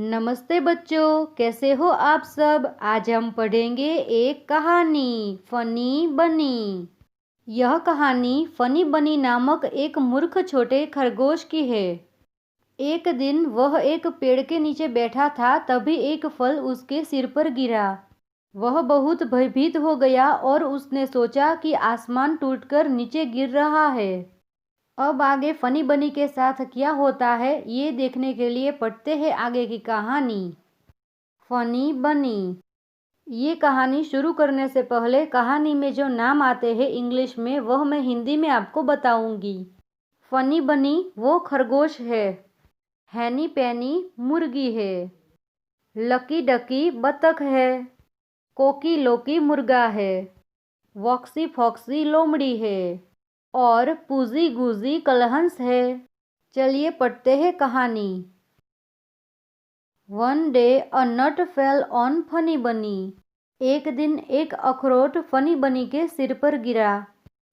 नमस्ते बच्चों, कैसे हो आप सब। आज हम पढ़ेंगे एक कहानी फनी बनी। यह कहानी फनी बनी नामक एक मूर्ख छोटे खरगोश की है। एक दिन वह एक पेड़ के नीचे बैठा था, तभी एक फल उसके सिर पर गिरा। वह बहुत भयभीत हो गया और उसने सोचा कि आसमान टूटकर नीचे गिर रहा है। अब आगे फनी बनी के साथ क्या होता है, ये देखने के लिए पढ़ते हैं आगे की कहानी फनी बनी। ये कहानी शुरू करने से पहले कहानी में जो नाम आते हैं इंग्लिश में, वह मैं हिंदी में आपको बताऊंगी। फनी बनी वो खरगोश है, हैनी पैनी मुर्गी है, लकी डकी बतख है, कोकी लोकी मुर्गा है, वॉक्सी फॉक्सी लोमड़ी है और पूजी गुजी कलहंस है। चलिए पढ़ते हैं कहानी। One day a nut fell on Funny Bunny. एक दिन एक अखरोट फनी बनी के सिर पर गिरा।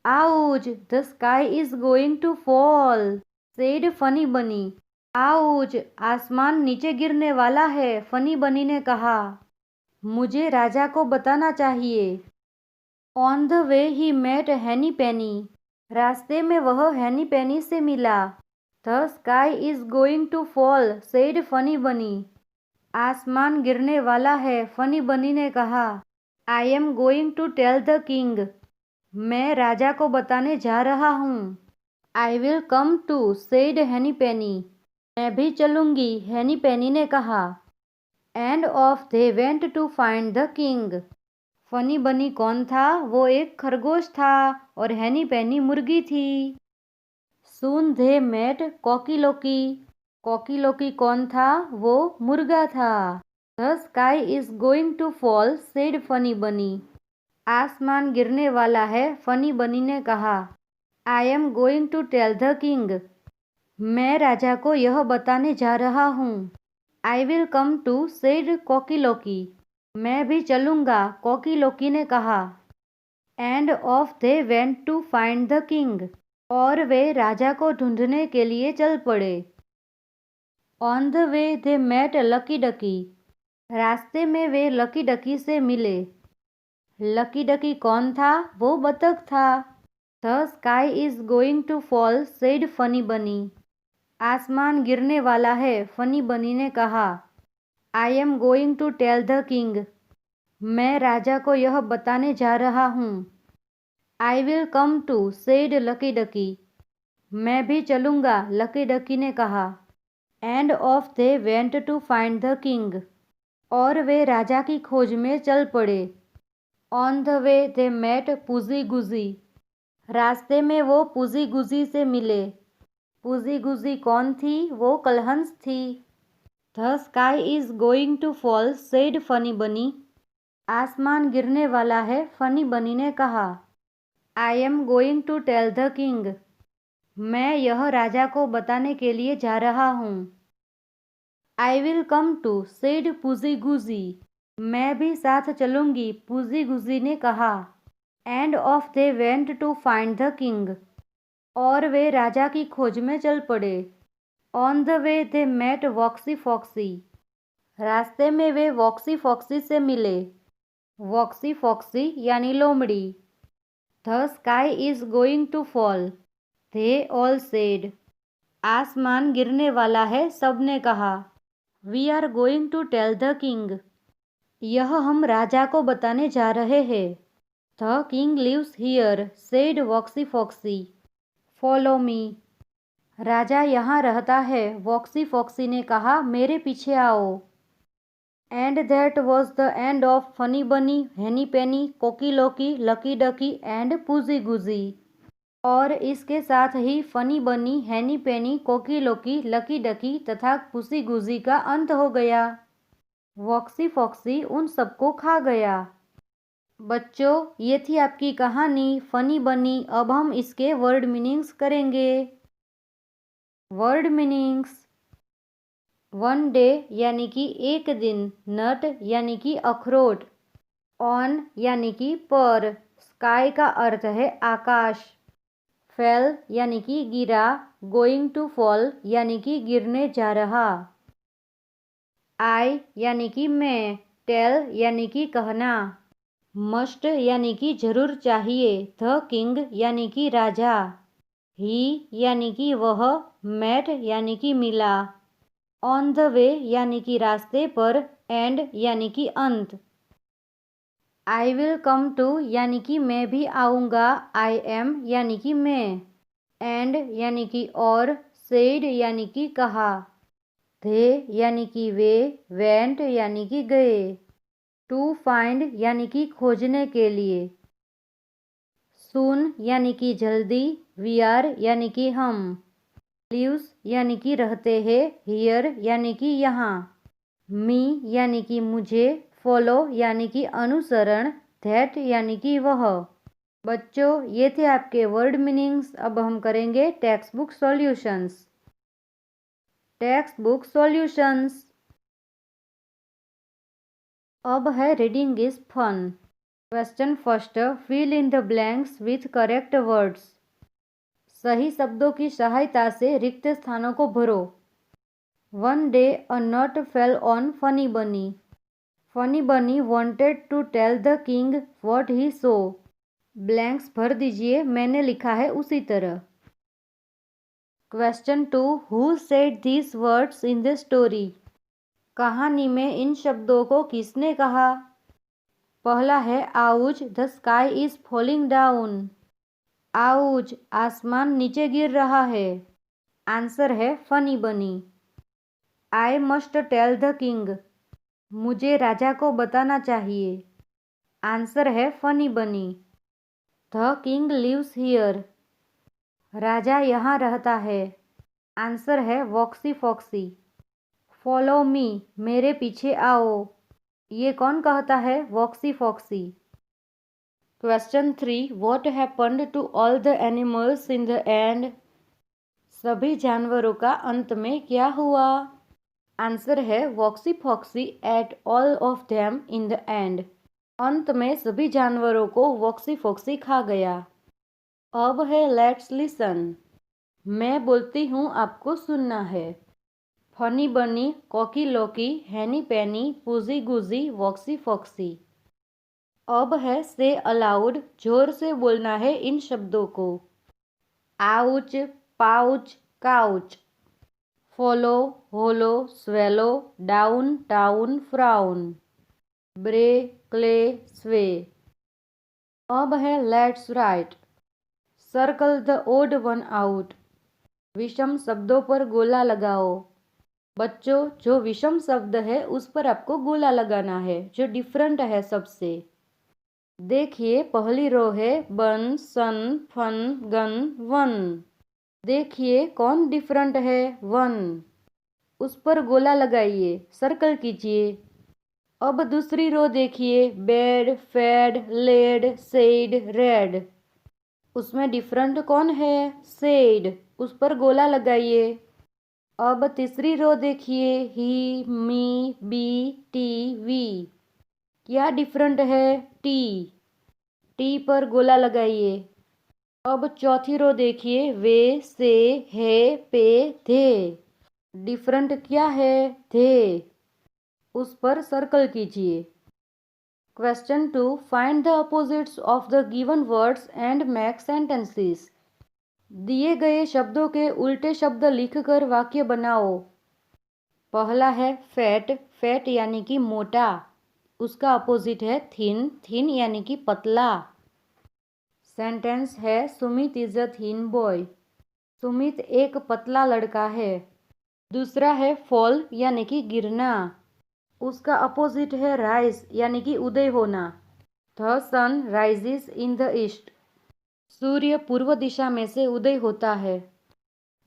Ouch, the sky is going to fall, said Funny Bunny. Ouch, आसमान नीचे गिरने वाला है, फनी बनी ने कहा। मुझे राजा को बताना चाहिए। On the way he met Henny Penny. रास्ते में वह हैनी पेनी से मिला। The sky is going to fall, said Funny Bunny. आसमान गिरने वाला है, फनी बनी ने कहा। I am going to tell the king. मैं राजा को बताने जा रहा हूँ। I will come too, said Henny Penny. मैं भी चलूंगी, हैनी पेनी ने कहा। And off they went to find the king. Funny बनी कौन था? वो एक खरगोश था और हैनी पेनी मुर्गी थी। Soon they met Cocky Locky. Cocky Locky कौन था? वो मुर्गा था। The sky is going to fall, said Funny Bunny. आसमान गिरने वाला है, फनी बनी ने कहा। I am going to tell the king. मैं राजा को यह बताने जा रहा हूँ। I will come too, said Cocky Locky. मैं भी चलूंगा, कॉकी लोकी ने कहा। And off they went to find the king. और वे राजा को ढूंढने के लिए चल पड़े। On the way they met Lucky Ducky. रास्ते में वे लकी डकी से मिले। लकी डकी कौन था? वो बतख था। The sky is going to fall, said Funny Bunny. आसमान गिरने वाला है, फनी बनी ने कहा। I am going to tell the king. मैं राजा को यह बताने जा रहा हूँ। I will come too, said Lucky Ducky. मैं भी चलूंगा, लकी डकी ने कहा। And off they went to find the king. और वे राजा की खोज में चल पड़े। On the way they met पूजी गुजी। रास्ते में वो पूजी गुजी से मिले। पूजी गुजी कौन थी? वो कलहंस थी। The sky is going to fall, said Funny Bunny. आसमान गिरने वाला है, फनी बनी ने कहा। I am going to tell the king. मैं यह राजा को बताने के लिए जा रहा हूँ। I will come too, said Poojy Goojy. मैं भी साथ चलूंगी, पूजी गुजी ने कहा। And off they went to find the king. और वे राजा की खोज में चल पड़े। On the way they met Woxy Foxy. रास्ते में वे वॉक्सी फॉक्सी से मिले। वॉक्सी फॉक्सी यानी लोमड़ी। The sky is going to fall, they all said. आसमान गिरने वाला है, सबने कहा। We are going to tell the king. यह हम राजा को बताने जा रहे हैं। The king lives here, said Woxy Foxy. Follow me. राजा यहाँ रहता है, वॉक्सी फॉक्सी ने कहा। मेरे पीछे आओ। And that was the end of funny बनी, हैनी पेनी, कोकी लोकी, लकी डकी एंड पूजी गुजी। और इसके साथ ही फनी बनी, हैनी पेनी, कोकी लोकी, लकी डकी तथा पुसी गुजी का अंत हो गया। वॉक्सी फॉक्सी उन सबको खा गया। बच्चों, ये थी आपकी कहानी फनी बनी। अब हम इसके वर्ड मीनिंग्स करेंगे। Word meanings. वन डे यानी कि एक दिन, नट यानी कि अखरोट, ऑन यानी कि पर, स्काई का अर्थ है आकाश, फेल यानी कि गिरा, गोइंग टू फॉल यानी कि गिरने जा रहा। आई यानी कि मैं, टेल यानी कि कहना, मस्ट यानी कि जरूर चाहिए, द किंग यानी कि राजा, ही यानी कि वह, मेट यानी कि मिला, ऑन द वे यानी कि रास्ते पर, एंड यानी कि अंत। आई विल कम टू यानी कि मैं भी आऊँगा, आई एम यानी कि मैं, एंड यानी कि और, सेड यानी कि कहा, थे यानी कि वे, वेंट यानी कि गए, टू फाइंड यानी कि खोजने के लिए, सून यानी कि जल्दी, वी आर यानी कि हम, लिव्स यानी कि रहते हैं, हियर यानी कि यहाँ, मी यानी कि मुझे, फॉलो यानी कि अनुसरण, दैट यानी कि वह। बच्चों, ये थे आपके वर्ड मीनिंग्स। अब हम करेंगे text book solutions. Text book solutions. अब है reading is fun. Question first, fill in the blanks with correct words. सही शब्दों की सहायता से रिक्त स्थानों को भरो। One day a nut fell on Funny Bunny. Funny Bunny wanted to tell the king what he saw. Blanks भर दीजिए, मैंने लिखा है उसी तरह। Question 2, who said these words in the story. कहानी में इन शब्दों को किसने कहा। पहला है ouch, the sky is falling down. Ouch, आसमान नीचे गिर रहा है। आंसर है Funny Bunny. I must tell the king, मुझे राजा को बताना चाहिए। आंसर है Funny Bunny. The king lives here, राजा यहाँ रहता है। आंसर है वॉक्सी फॉक्सी। फॉलो मी, मेरे पीछे आओ। ये कौन कहता है, Woxy Foxy. Question 3, what happened to all the animals in the end. सभी जानवरों का अंत में क्या हुआ। आंसर है Woxy Foxy ate all of them in the end. अंत में सभी जानवरों को वॉक्सी फॉक्सी खा गया। अब है लेट्स लिसन। मैं बोलती हूँ, आपको सुनना है। फनी बनी, कॉकी लॉकी, हैनी पैनी, पूजी गुजी, वॉक्सी फॉक्सी। अब है से अलाउड, जोर से बोलना है इन शब्दों को। Ouch, pouch, couch. Follow, hollow, swallow, down, town, frown. Bray, clay, sway. अब है let's write. Circle the odd one out. विषम शब्दों पर गोला लगाओ। बच्चों, जो विषम शब्द है उस पर आपको गोला लगाना है, जो डिफरेंट है सबसे। देखिए, पहली रो है बन, सन, फन, गन, वन। देखिए कौन डिफरेंट है, वन। उस पर गोला लगाइए, सर्कल कीजिए। अब दूसरी रो देखिए, bed, fed, led, said, red. उसमें डिफरेंट कौन है, सेड। उस पर गोला लगाइए। अब तीसरी रो देखिए, ही, मी, बी, टी, वी। क्या डिफरेंट है, टी। टी पर गोला लगाइए। अब चौथी रो देखिए, वे, से, है, पे, थे। डिफरेंट क्या है, थे। उस पर सर्कल कीजिए। Question 2, find the opposites of the given words and make sentences. दिए गए शब्दों के उल्टे शब्द लिखकर वाक्य बनाओ। पहला है फैट, फैट यानी कि मोटा। उसका अपोजिट है थिन, थिन यानी कि पतला। सेंटेंस है Sumit is a thin boy. Sumit एक पतला लड़का है। दूसरा है फॉल यानी कि गिरना। उसका अपोजिट है राइज यानी कि उदय होना। The sun rises in the east. सूर्य पूर्व दिशा में से उदय होता है।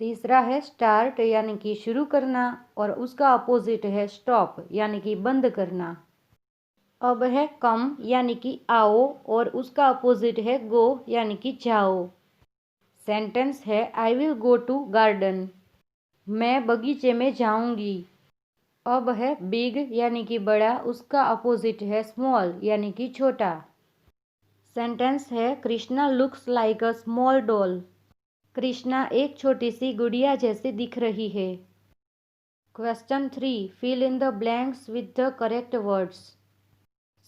तीसरा है स्टार्ट यानी कि शुरू करना, और उसका अपोजिट है स्टॉप यानी कि बंद करना। अब है कम यानी कि आओ, और उसका अपोजिट है गो यानी कि जाओ। सेंटेंस है I will go to garden. मैं बगीचे में जाऊंगी। अब है बिग यानी कि बड़ा, उसका अपोजिट है स्मॉल यानी कि छोटा। सेंटेंस है Krishna looks like a small doll. Krishna एक छोटी सी गुड़िया जैसी दिख रही है। Question 3. Fill in the blanks with the correct words.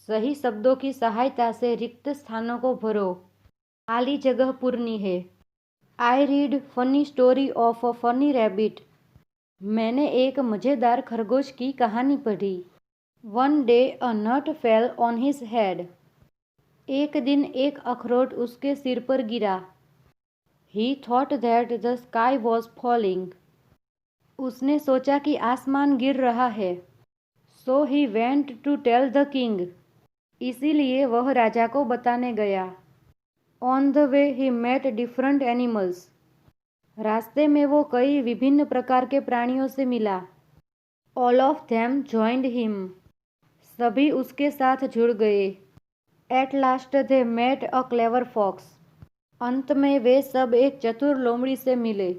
सही शब्दों की सहायता से रिक्त स्थानों को भरो. खाली जगह पूरनी है. I read funny story of a funny rabbit. मैंने एक मज़ेदार खरगोश की कहानी पढ़ी. One day a nut fell on his head. एक दिन एक अखरोट उसके सिर पर गिरा. He thought that the sky was falling. उसने सोचा कि आसमान गिर रहा है. So he went to tell the king. इसीलिए वह राजा को बताने गया. On the way he met different animals. रास्ते में वो कई विभिन्न प्रकार के प्राणियों से मिला. All of them joined him. सभी उसके साथ जुड़ गए. At last they met a clever fox. अंत में वे सब एक चतुर लोमड़ी से मिले.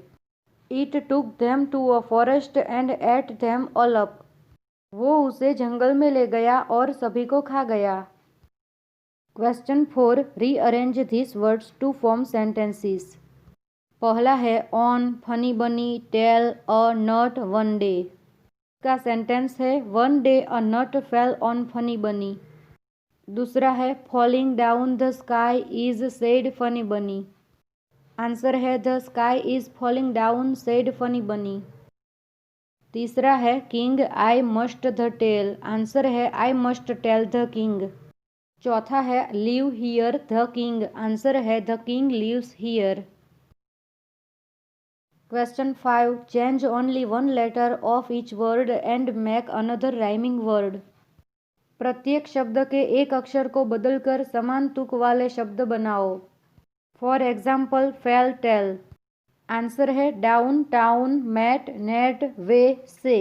It took them to a forest and ate them all up. वो उसे जंगल में ले गया और सभी को खा गया. Question 4. Rearrange this words to form sentences. पहला है on, Funny Bunny, tell, a, nut, one day. का सेंटेंस है one day a nut fell on Funny Bunny. दूसरा है falling down the sky is said Funny Bunny. Answer है the sky is falling down said Funny Bunny. तीसरा है king I must the tell. Answer है I must tell the king. चौथा है live here the king. Answer है the king lives here. Question 5. Change only one letter of each word and make another rhyming word. प्रत्येक शब्द के एक अक्षर को बदलकर समान तुक वाले शब्द बनाओ. For example fell, tell. Answer है down, town, mat, net, way, say.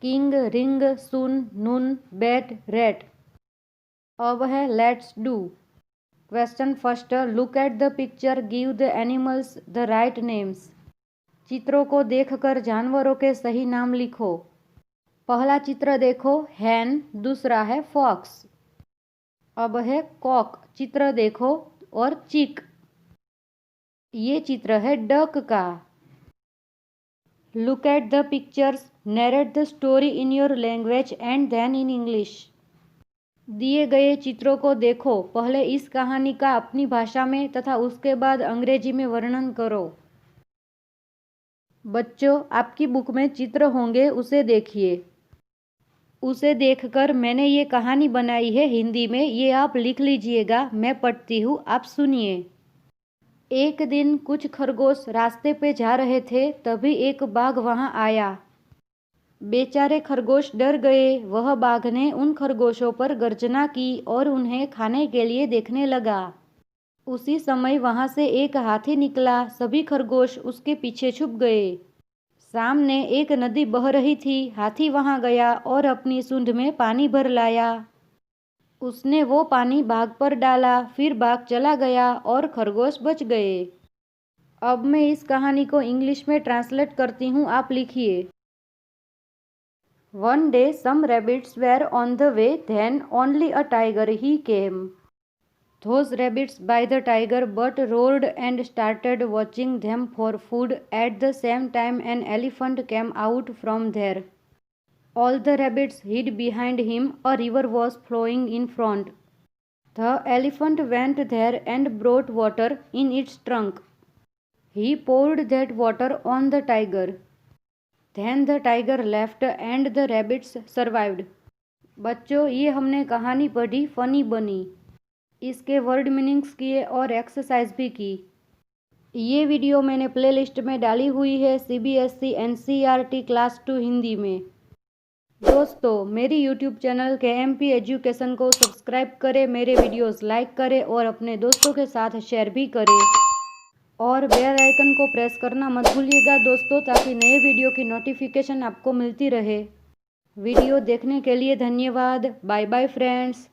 King, ring, sun, noon, bat, rat. अब है let's do. Question first. Look at the picture, give the animals the right names. चित्रों को देखकर जानवरों के सही नाम लिखो. पहला चित्र देखो, हैन. दूसरा है फॉक्स. अब है कॉक. चित्र देखो. और चिक. ये चित्र है डक का. Look at the pictures, narrate the story in your language and then in English. दिए गए चित्रों को देखो. पहले इस कहानी का अपनी भाषा में तथा उसके बाद अंग्रेजी में वर्णन करो. बच्चों, आपकी बुक में चित्र होंगे, उसे देखिए. उसे देखकर मैंने ये कहानी बनाई है हिंदी में. ये आप लिख लीजिएगा. मैं पढ़ती हूँ, आप सुनिए. एक दिन कुछ खरगोश रास्ते पे जा रहे थे. तभी एक बाघ वहां आया. बेचारे खरगोश डर गए. वह बाघ ने उन खरगोशों पर गर्जना की और उन्हें खाने के लिए देखने लगा. उसी समय वहां से एक हाथी निकला. सभी खरगोश उसके पीछे छुप गए. सामने एक नदी बह रही थी. हाथी वहां गया और अपनी सूंड में पानी भर लाया. उसने वो पानी बाघ पर डाला. फिर बाघ चला गया और खरगोश बच गए. अब मैं इस कहानी को इंग्लिश में ट्रांसलेट करती हूँ, आप लिखिए. One day some rabbits were on the way, then only a tiger he came. Those rabbits by the tiger but roared and started watching them for food. At the same time an elephant came out from there. All the rabbits hid behind him. A river was flowing in front. The elephant went there and brought water in its trunk. He poured that water on the tiger. Then the tiger left and the rabbits survived. बच्चों, ये हमने कहानी पढ़ी funny बनी. इसके word meanings किए और exercise भी की. ये वीडियो मैंने प्लेलिस्ट में डाली हुई है CBSE NCERT क्लास 2 हिंदी में. दोस्तों, मेरी यूट्यूब चैनल KMP एजुकेशन को सब्सक्राइब करें, मेरे वीडियोस लाइक करें और अपने दोस्तों के साथ शेयर भी करें. और बेल आइकन को प्रेस करना मत भूलिएगा दोस्तों, ताकि नए वीडियो की नोटिफिकेशन आपको मिलती रहे. वीडियो देखने के लिए धन्यवाद. Bye bye friends.